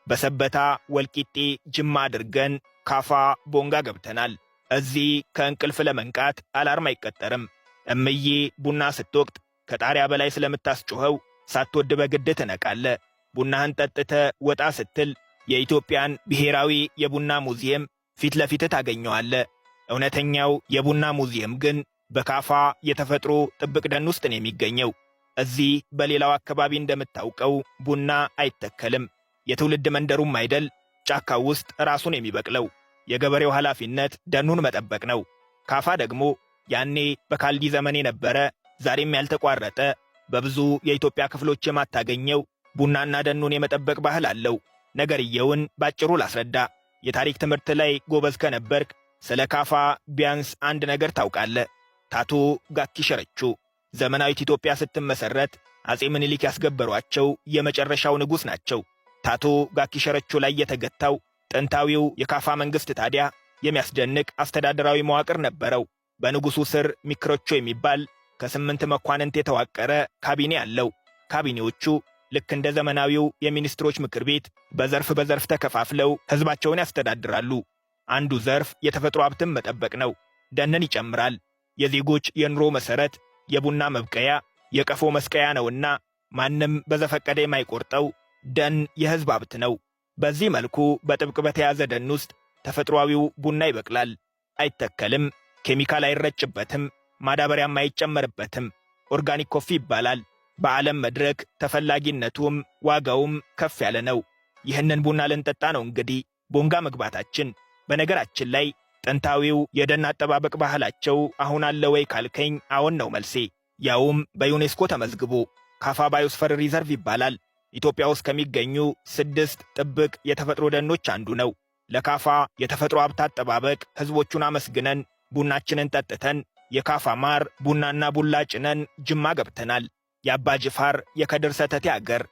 በሰበታ ወልቂጤ ጅማ አድርገን ካፋ ቦንጋ ገብተናል። እዚህ ከእንቅልፍ ለመንቃት አላርም አይቀጠርም። እምዬ ቡና ስትወቅት ከጣሪያ በላይ ስለምታስጮኸው ሳትወድ በግድ ትነቃለ። ቡናህን ጠጥተ ወጣ ስትል የኢትዮጵያን ብሔራዊ የቡና ሙዚየም ፊት ለፊት ታገኘዋለ። እውነተኛው የቡና ሙዚየም ግን በካፋ የተፈጥሮ ጥብቅ ደን ውስጥ ነው የሚገኘው። እዚህ በሌላው አካባቢ እንደምታውቀው ቡና አይተከልም። የትውልድ መንደሩም አይደል፣ ጫካው ውስጥ ራሱን የሚበቅለው። የገበሬው ኃላፊነት ደኑን መጠበቅ ነው። ካፋ ደግሞ ያኔ በካልዲ ዘመን የነበረ ዛሬም ያልተቋረጠ በብዙ የኢትዮጵያ ክፍሎች የማታገኘው ቡናና ደኑን የመጠበቅ ባህል አለው። ነገርየውን ባጭሩ ላስረዳ። የታሪክ ትምህርት ላይ ጎበዝ ከነበርክ ስለ ካፋ ቢያንስ አንድ ነገር ታውቃለ። ታቶ ጋኪ ሸረቹ ዘመናዊት ኢትዮጵያ ስትመሰረት አጼ ምኒልክ ያስገበሯቸው የመጨረሻው ንጉሥ ናቸው። ታቶ ጋኪ ሸረቹ ላይ የተገታው ጥንታዊው የካፋ መንግሥት ታዲያ የሚያስደንቅ አስተዳደራዊ መዋቅር ነበረው። በንጉሡ ስር ሚክሮቾ የሚባል ከ8 መኳንንት የተዋቀረ ካቢኔ አለው። ካቢኔዎቹ ልክ እንደ ዘመናዊው የሚኒስትሮች ምክር ቤት በዘርፍ ተከፋፍለው ሕዝባቸውን ያስተዳድራሉ። አንዱ ዘርፍ የተፈጥሮ ሀብትን መጠበቅ ነው። ደንን ይጨምራል። የዜጎች የኑሮ መሠረት የቡና መብቀያ፣ የቀፎ መስቀያ ነውና ማንም በዘፈቀደ የማይቆርጠው ደን የሕዝብ ሀብት ነው። በዚህ መልኩ በጥብቅ በተያዘ ደን ውስጥ ተፈጥሯዊው ቡና ይበቅላል። አይተከልም፣ ኬሚካል አይረጭበትም፣ ማዳበሪያም አይጨመርበትም። ኦርጋኒክ ኮፊ ይባላል። በዓለም መድረክ ተፈላጊነቱም ዋጋውም ከፍ ያለ ነው። ይህንን ቡና ልንጠጣ ነው እንግዲህ ቦንጋ መግባታችን። በነገራችን ላይ ጥንታዊው የደን አጠባበቅ ባህላቸው አሁን አለ ወይ ካልከኝ አዎን ነው መልሴ። ያውም በዩኔስኮ ተመዝግቦ ካፋ ባዮስፈር ሪዘርቭ ይባላል። ኢትዮጵያ ውስጥ ከሚገኙ 6 ጥብቅ የተፈጥሮ ደኖች አንዱ ነው። ለካፋ የተፈጥሮ ሀብት አጠባበቅ ሕዝቦቹን አመስግነን ቡናችንን ጠጥተን የካፋ ማር ቡናና ቡላ ጭነን ጅማ ገብተናል። የአባ ጅፋር የከድር ሰተቴ አገር